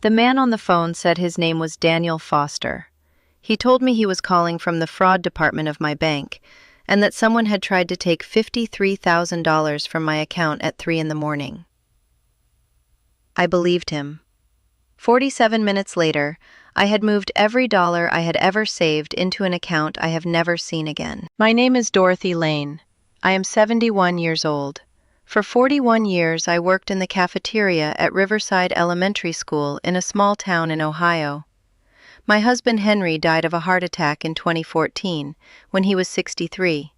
The man on the phone said his name was Daniel Foster. He told me he was calling from the fraud department of my bank, and that someone had tried to take $53,000 from my account at 3 in the morning. I believed him. 47 minutes later, I had moved every dollar I had ever saved into an account I have never seen again. My name is Dorothy Lane. I am 71 years old. For 41 years, I worked in the cafeteria at Riverside Elementary School in a small town in Ohio. My husband Henry died of a heart attack in 2014, when he was 63.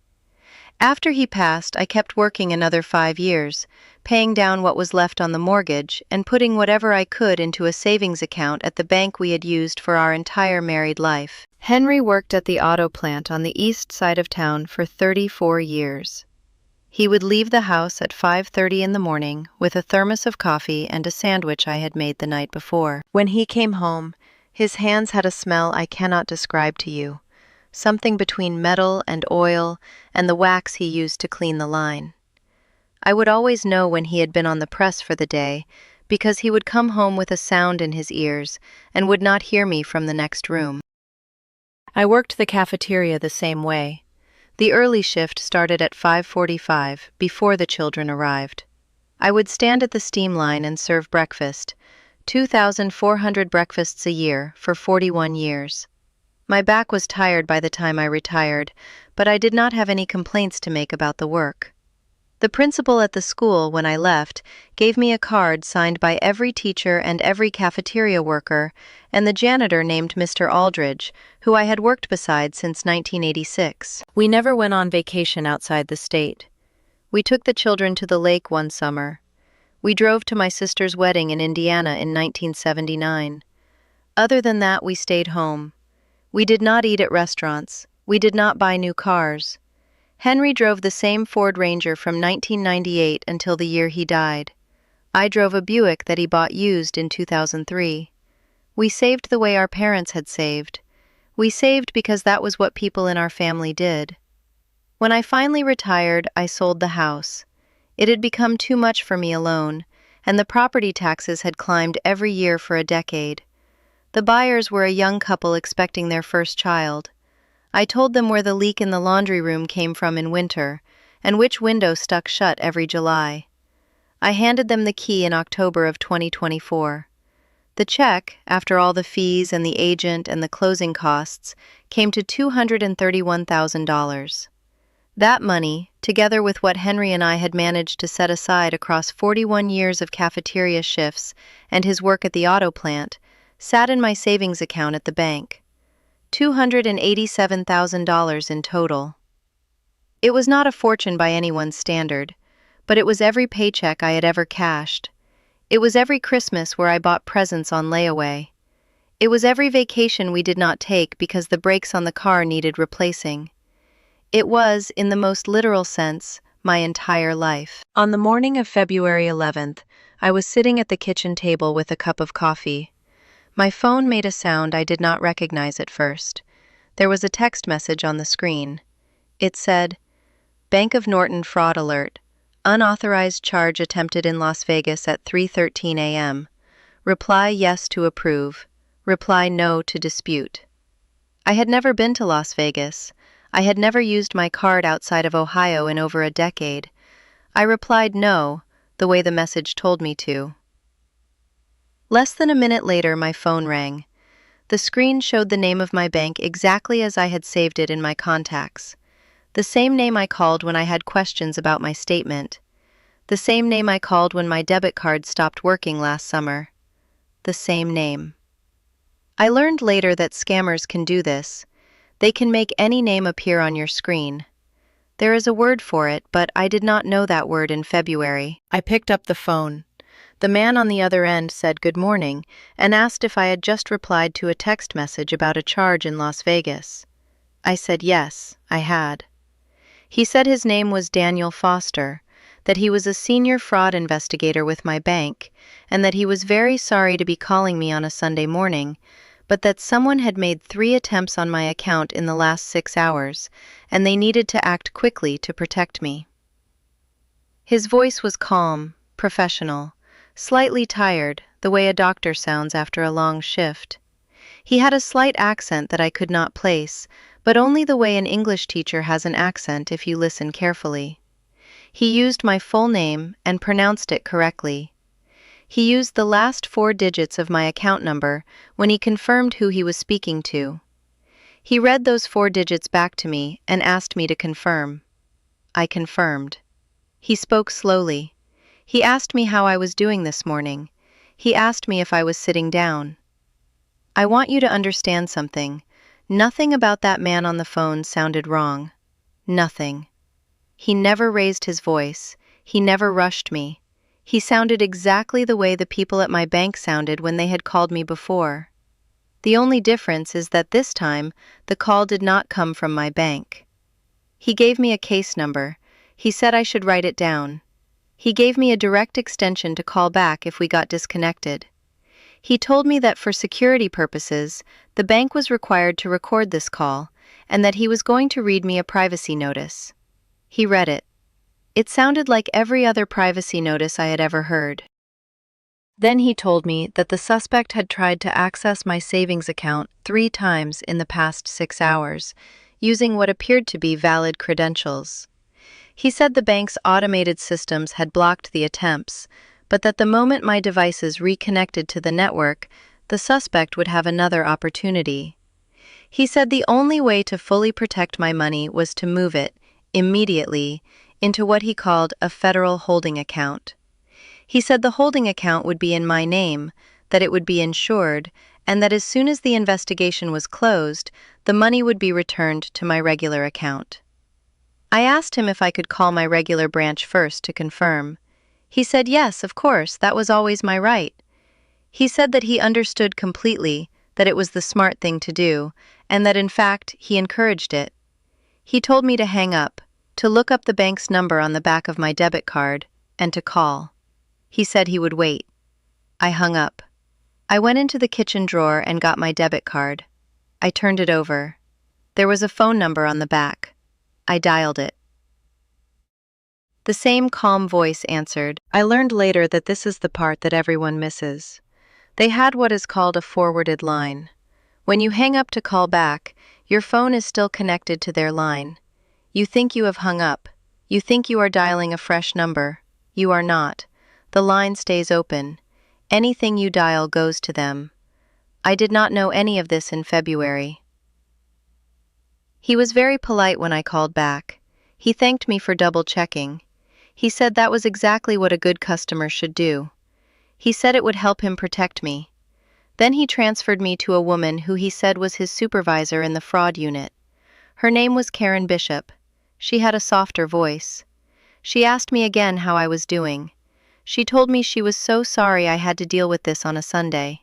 After he passed, I kept working another 5 years, paying down what was left on the mortgage and putting whatever I could into a savings account at the bank we had used for our entire married life. Henry worked at the auto plant on the east side of town for 34 years. He would leave the house at 5:30 in the morning with a thermos of coffee and a sandwich I had made the night before. When he came home, his hands had a smell I cannot describe to you, something between metal and oil and the wax he used to clean the line. I would always know when he had been on the press for the day, because he would come home with a sound in his ears and would not hear me from the next room. I worked the cafeteria the same way. The early shift started at 5:45, before the children arrived. I would stand at the steam line and serve breakfast, 2,400 breakfasts a year for 41 years. My back was tired by the time I retired, but I did not have any complaints to make about the work. The principal at the school, when I left, gave me a card signed by every teacher and every cafeteria worker, and the janitor named Mr. Aldridge, who I had worked beside since 1986. We never went on vacation outside the state. We took the children to the lake one summer. We drove to my sister's wedding in Indiana in 1979. Other than that, we stayed home. We did not eat at restaurants. We did not buy new cars. Henry drove the same Ford Ranger from 1998 until the year he died. I drove a Buick that he bought used in 2003. We saved the way our parents had saved. We saved because that was what people in our family did. When I finally retired, I sold the house. It had become too much for me alone, and the property taxes had climbed every year for a decade. The buyers were a young couple expecting their first child. I told them where the leak in the laundry room came from in winter, and which window stuck shut every July. I handed them the key in October of 2024. The check, after all the fees and the agent and the closing costs, came to $231,000. That money, together with what Henry and I had managed to set aside across 41 years of cafeteria shifts and his work at the auto plant, sat in my savings account at the bank. $287,000 in total. It was not a fortune by anyone's standard, but it was every paycheck I had ever cashed. It was every Christmas where I bought presents on layaway. It was every vacation we did not take because the brakes on the car needed replacing. It was, in the most literal sense, my entire life. On the morning of February 11th, I was sitting at the kitchen table with a cup of coffee. My phone made a sound I did not recognize at first. There was a text message on the screen. It said, "Bank of Norton fraud alert. Unauthorized charge attempted in Las Vegas at 3:13 a.m. Reply yes to approve. Reply no to dispute." I had never been to Las Vegas. I had never used my card outside of Ohio in over a decade. I replied no, the way the message told me to. Less than a minute later, my phone rang. The screen showed the name of my bank exactly as I had saved it in my contacts. The same name I called when I had questions about my statement. The same name I called when my debit card stopped working last summer. The same name. I learned later that scammers can do this. They can make any name appear on your screen. There is a word for it, but I did not know that word in February. I picked up the phone. The man on the other end said good morning and asked if I had just replied to a text message about a charge in Las Vegas. I said yes, I had. He said his name was Daniel Foster, that he was a senior fraud investigator with my bank, and that he was very sorry to be calling me on a Sunday morning, but that someone had made 3 attempts on my account in the last 6 hours, and they needed to act quickly to protect me. His voice was calm, professional, slightly tired, the way a doctor sounds after a long shift. He had a slight accent that I could not place, but only the way an English teacher has an accent if you listen carefully. He used my full name and pronounced it correctly. He used the last 4 digits of my account number when he confirmed who he was speaking to. He read those 4 digits back to me and asked me to confirm. I confirmed. He spoke slowly. He asked me how I was doing this morning. He asked me if I was sitting down. I want you to understand something. Nothing about that man on the phone sounded wrong. Nothing. He never raised his voice. He never rushed me. He sounded exactly the way the people at my bank sounded when they had called me before. The only difference is that this time, the call did not come from my bank. He gave me a case number. He said I should write it down. He gave me a direct extension to call back if we got disconnected. He told me that for security purposes, the bank was required to record this call, and that he was going to read me a privacy notice. He read it. It sounded like every other privacy notice I had ever heard. Then he told me that the suspect had tried to access my savings account 3 times in the past 6 hours, using what appeared to be valid credentials. He said the bank's automated systems had blocked the attempts, but that the moment my devices reconnected to the network, the suspect would have another opportunity. He said the only way to fully protect my money was to move it, immediately, into what he called a federal holding account. He said the holding account would be in my name, that it would be insured, and that as soon as the investigation was closed, the money would be returned to my regular account. I asked him if I could call my regular branch first to confirm. He said yes, of course, that was always my right. He said that he understood completely, that it was the smart thing to do, and that in fact he encouraged it. He told me to hang up, to look up the bank's number on the back of my debit card, and to call. He said he would wait. I hung up. I went into the kitchen drawer and got my debit card. I turned it over. There was a phone number on the back. I dialed it. The same calm voice answered. I learned later that this is the part that everyone misses. They had what is called a forwarded line. When you hang up to call back, your phone is still connected to their line. You think you have hung up. You think you are dialing a fresh number. You are not. The line stays open. Anything you dial goes to them. I did not know any of this in February. He was very polite when I called back. He thanked me for double-checking. He said that was exactly what a good customer should do. He said it would help him protect me. Then he transferred me to a woman who he said was his supervisor in the fraud unit. Her name was Karen Bishop. She had a softer voice. She asked me again how I was doing. She told me she was so sorry I had to deal with this on a Sunday.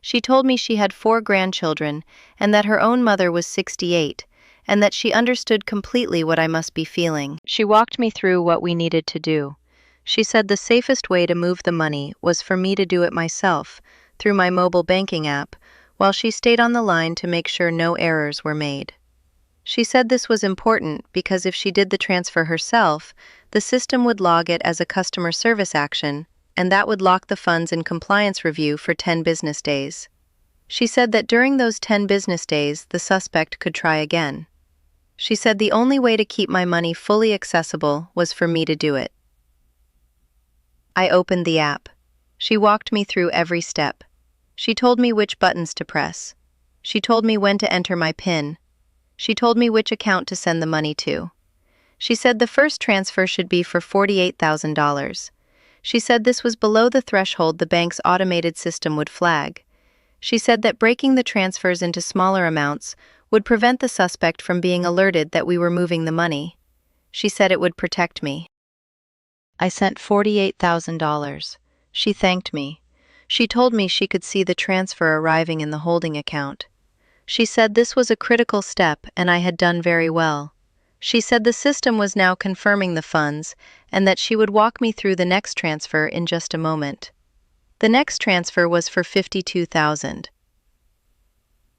She told me she had 4 grandchildren and that her own mother was 68, and that she understood completely what I must be feeling. She walked me through what we needed to do. She said the safest way to move the money was for me to do it myself, through my mobile banking app, while she stayed on the line to make sure no errors were made. She said this was important because if she did the transfer herself, the system would log it as a customer service action, and that would lock the funds in compliance review for 10 business days. She said that during those 10 business days, the suspect could try again. She said the only way to keep my money fully accessible was for me to do it. I opened the app. She walked me through every step. She told me which buttons to press. She told me when to enter my PIN. She told me which account to send the money to. She said the first transfer should be for $48,000. She said this was below the threshold the bank's automated system would flag. She said that breaking the transfers into smaller amounts would prevent the suspect from being alerted that we were moving the money. She said it would protect me. I sent $48,000. She thanked me. She told me she could see the transfer arriving in the holding account. She said this was a critical step and I had done very well. She said the system was now confirming the funds and that she would walk me through the next transfer in just a moment. The next transfer was for $52,000.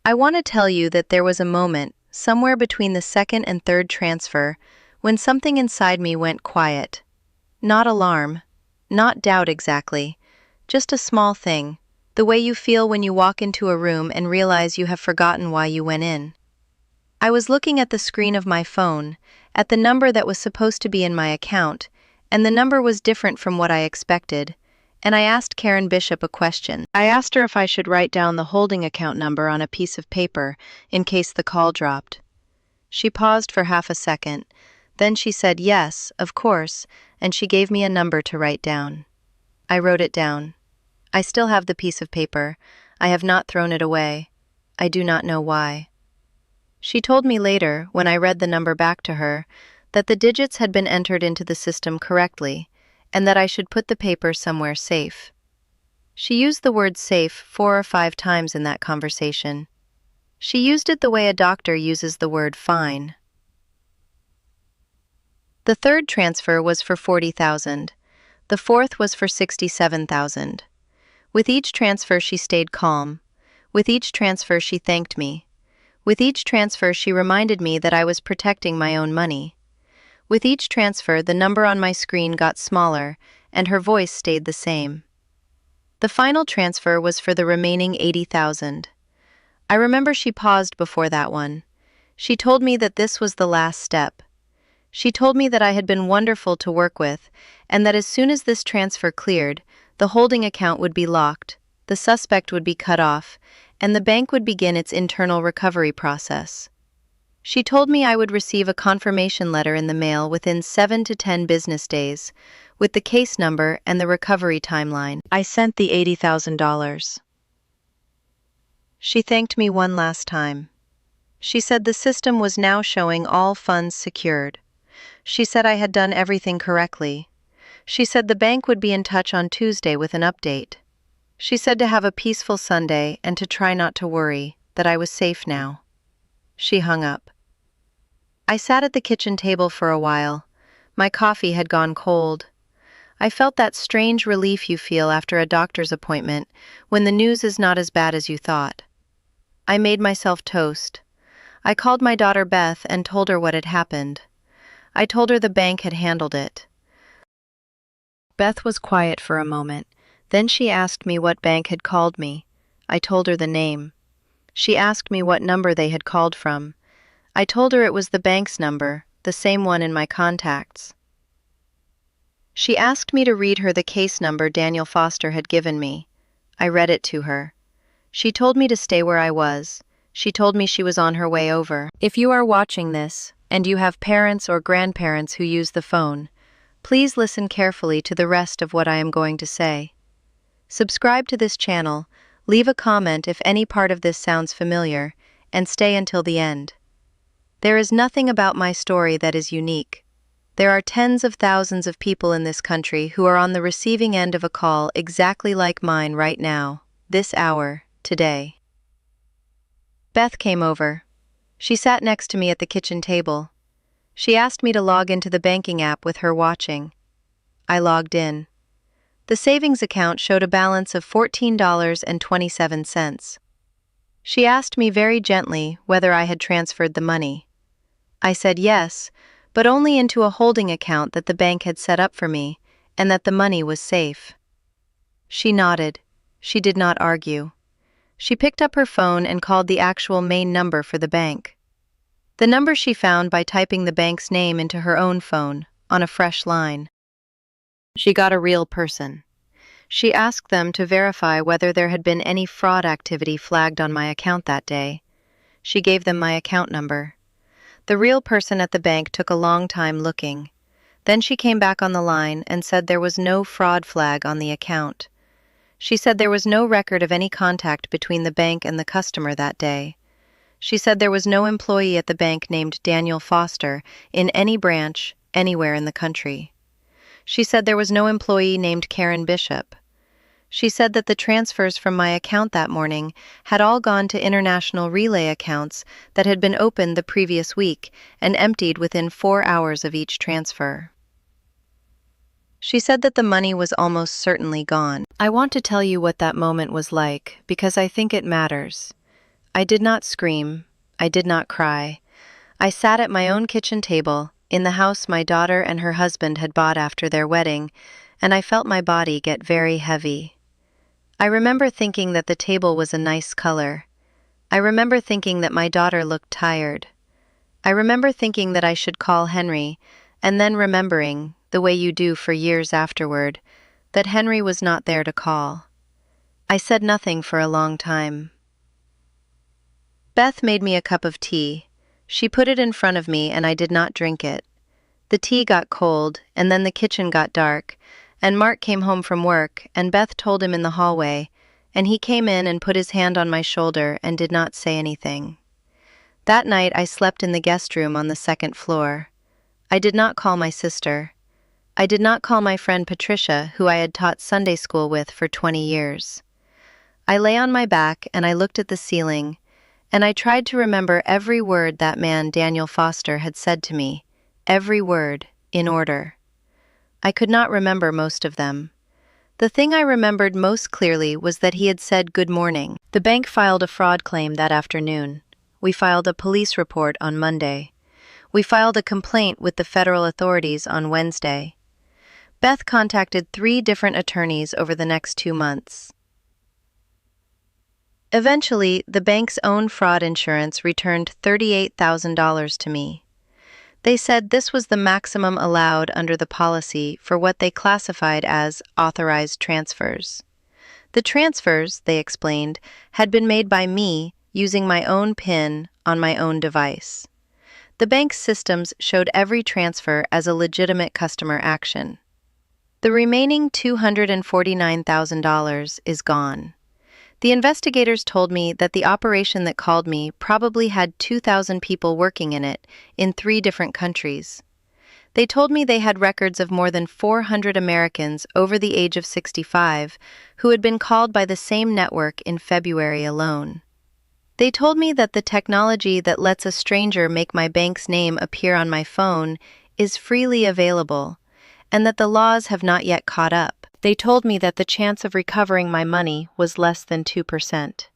I want to tell you that there was a moment, somewhere between the second and third transfer, when something inside me went quiet. Not alarm, not doubt exactly, Just a small thing, the way you feel when you walk into a room and realize you have forgotten why you went in. I was looking at the screen of my phone, at the number that was supposed to be in my account, and the number was different from what I expected, and I asked Karen Bishop a question. I asked her if I should write down the holding account number on a piece of paper in case the call dropped. She paused for half a second, then she said yes, of course, and she gave me a number to write down. I wrote it down. I still have the piece of paper. I have not thrown it away. I do not know why. She told me later, when I read the number back to her, that the digits had been entered into the system correctly, and that I should put the paper somewhere safe. She used the word safe 4 or 5 times in that conversation. She used it the way a doctor uses the word fine. The third transfer was for $40,000. The fourth was for $67,000. With each transfer she stayed calm. With each transfer she thanked me. With each transfer she reminded me that I was protecting my own money. With each transfer the number on my screen got smaller, and her voice stayed the same. The final transfer was for the remaining $80,000. I remember she paused before that one. She told me that this was the last step. She told me that I had been wonderful to work with, and that as soon as this transfer cleared, the holding account would be locked, the suspect would be cut off, and the bank would begin its internal recovery process. She told me I would receive a confirmation letter in the mail within 7 to 10 business days, with the case number and the recovery timeline. I sent the $80,000. She thanked me one last time. She said the system was now showing all funds secured. She said I had done everything correctly. She said the bank would be in touch on Tuesday with an update. She said to have a peaceful Sunday and to try not to worry, that I was safe now. She hung up. I sat at the kitchen table for a while. My coffee had gone cold. I felt that strange relief you feel after a doctor's appointment when the news is not as bad as you thought. I made myself toast. I called my daughter Beth and told her what had happened. I told her the bank had handled it. Beth was quiet for a moment. Then she asked me what bank had called me. I told her the name. She asked me what number they had called from. I told her it was the bank's number, the same one in my contacts. She asked me to read her the case number Daniel Foster had given me. I read it to her. She told me to stay where I was. She told me she was on her way over. If you are watching this, and you have parents or grandparents who use the phone, please listen carefully to the rest of what I am going to say. Subscribe to this channel, leave a comment if any part of this sounds familiar, and stay until the end. There is nothing about my story that is unique. There are tens of thousands of people in this country who are on the receiving end of a call exactly like mine right now, this hour, today. Beth came over. She sat next to me at the kitchen table. She asked me to log into the banking app with her watching. I logged in. The savings account showed a balance of $14.27. She asked me very gently whether I had transferred the money. I said yes, but only into a holding account that the bank had set up for me, and that the money was safe. She nodded. She did not argue. She picked up her phone and called the actual main number for the bank. The number she found by typing the bank's name into her own phone, on a fresh line. She got a real person. She asked them to verify whether there had been any fraud activity flagged on my account that day. She gave them my account number. The real person at the bank took a long time looking. Then she came back on the line and said there was no fraud flag on the account. She said there was no record of any contact between the bank and the customer that day. She said there was no employee at the bank named Daniel Foster in any branch, anywhere in the country. She said there was no employee named Karen Bishop. She said that the transfers from my account that morning had all gone to international relay accounts that had been opened the previous week and emptied within 4 hours of each transfer. She said that the money was almost certainly gone. I want to tell you what that moment was like because I think it matters. I did not scream. I did not cry. I sat at my own kitchen table in the house my daughter and her husband had bought after their wedding, and I felt my body get very heavy. I remember thinking that the table was a nice color. I remember thinking that my daughter looked tired. I remember thinking that I should call Henry, and then remembering, the way you do for years afterward, that Henry was not there to call. I said nothing for a long time. Beth made me a cup of tea. She put it in front of me and I did not drink it. The tea got cold, and then the kitchen got dark, and Mark came home from work, and Beth told him in the hallway, and he came in and put his hand on my shoulder and did not say anything. That night I slept in the guest room on the second floor. I did not call my sister. I did not call my friend Patricia, who I had taught Sunday school with for 20 years. I lay on my back and I looked at the ceiling, and I tried to remember every word that man Daniel Foster had said to me, every word, in order. I could not remember most of them. The thing I remembered most clearly was that he had said good morning. The bank filed a fraud claim that afternoon. We filed a police report on Monday. We filed a complaint with the federal authorities on Wednesday. Beth contacted 3 different attorneys over the next 2 months. Eventually, the bank's own fraud insurance returned $38,000 to me. They said this was the maximum allowed under the policy for what they classified as authorized transfers. The transfers, they explained, had been made by me using my own PIN on my own device. The bank's systems showed every transfer as a legitimate customer action. The remaining $249,000 is gone. The investigators told me that the operation that called me probably had 2,000 people working in it in 3 different countries. They told me they had records of more than 400 Americans over the age of 65 who had been called by the same network in February alone. They told me that the technology that lets a stranger make my bank's name appear on my phone is freely available, and that the laws have not yet caught up. They told me that the chance of recovering my money was less than 2%.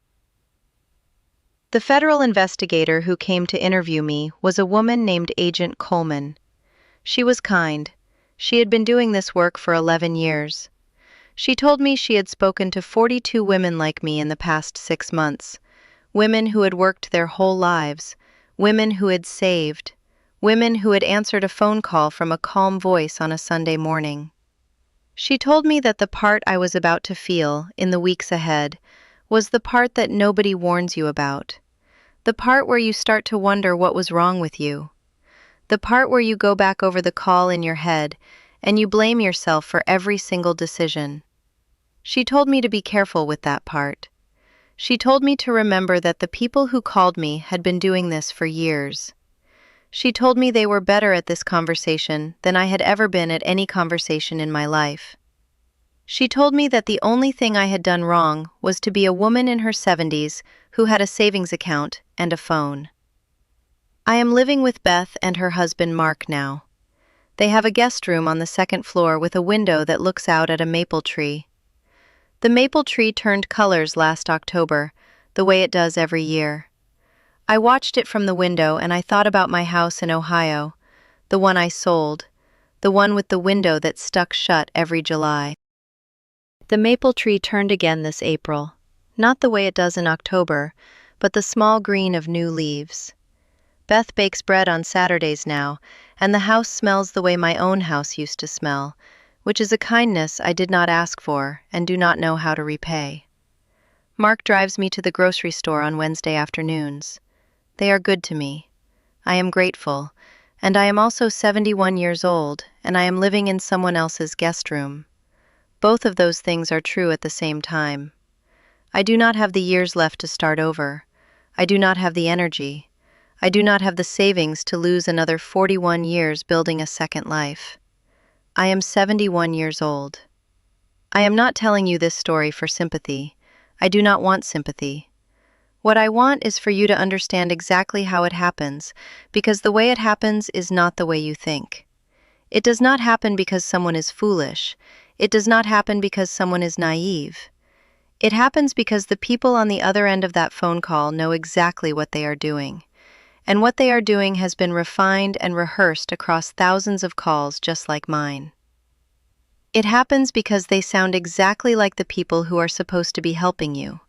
The federal investigator who came to interview me was a woman named Agent Coleman. She was kind. She had been doing this work for 11 years. She told me she had spoken to 42 women like me in the past 6 months, women who had worked their whole lives, women who had saved, women who had answered a phone call from a calm voice on a Sunday morning. She told me that the part I was about to feel in the weeks ahead was the part that nobody warns you about, the part where you start to wonder what was wrong with you, the part where you go back over the call in your head and you blame yourself for every single decision. She told me to be careful with that part. She told me to remember that the people who called me had been doing this for years. She told me they were better at this conversation than I had ever been at any conversation in my life. She told me that the only thing I had done wrong was to be a woman in her 70s who had a savings account and a phone. I am living with Beth and her husband Mark now. They have a guest room on the second floor with a window that looks out at a maple tree. The maple tree turned colors last October, the way it does every year. I watched it from the window and I thought about my house in Ohio, the one I sold, the one with the window that stuck shut every July. The maple tree turned again this April, not the way it does in October, but the small green of new leaves. Beth bakes bread on Saturdays now, and the house smells the way my own house used to smell, which is a kindness I did not ask for and do not know how to repay. Mark drives me to the grocery store on Wednesday afternoons. They are good to me. I am grateful, and I am also 71 years old, and I am living in someone else's guest room. Both of those things are true at the same time. I do not have the years left to start over. I do not have the energy. I do not have the savings to lose another 41 years building a second life. I am 71 years old. I am not telling you this story for sympathy. I do not want sympathy. What I want is for you to understand exactly how it happens, because the way it happens is not the way you think. It does not happen because someone is foolish. It does not happen because someone is naive. It happens because the people on the other end of that phone call know exactly what they are doing. And what they are doing has been refined and rehearsed across thousands of calls just like mine. It happens because they sound exactly like the people who are supposed to be helping you,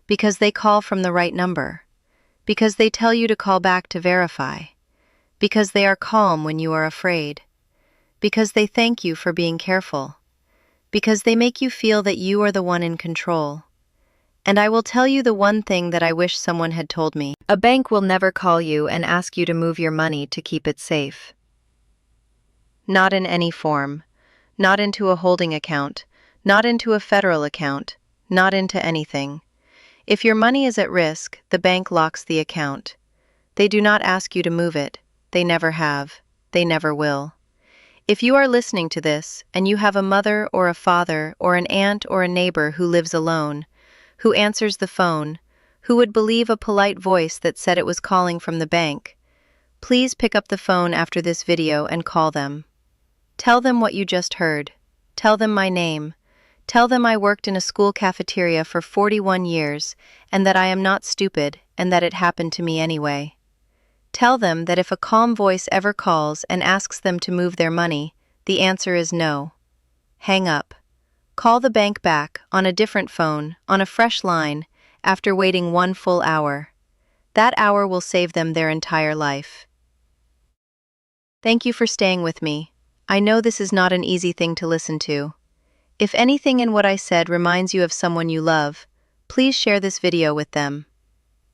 because they call from the right number, because they tell you to call back to verify, because they are calm when you are afraid, because they thank you for being careful, because they make you feel that you are the one in control. And I will tell you the one thing that I wish someone had told me. A bank will never call you and ask you to move your money to keep it safe. Not in any form. Not into a holding account. Not into a federal account. Not into anything. If your money is at risk, the bank locks the account. They do not ask you to move it. They never have. They never will. If you are listening to this, and you have a mother or a father or an aunt or a neighbor who lives alone, who answers the phone, who would believe a polite voice that said it was calling from the bank, please pick up the phone after this video and call them. Tell them what you just heard. Tell them my name. Tell them I worked in a school cafeteria for 41 years and that I am not stupid and that it happened to me anyway. Tell them that if a calm voice ever calls and asks them to move their money, the answer is no. Hang up. Call the bank back, on a different phone, on a fresh line, after waiting 1 full hour. That hour will save them their entire life. Thank you for staying with me. I know this is not an easy thing to listen to. If anything in what I said reminds you of someone you love, please share this video with them.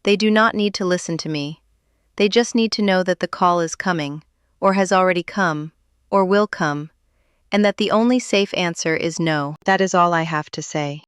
They do not need to listen to me. They just need to know that the call is coming, or has already come, or will come, and that the only safe answer is no. That is all I have to say.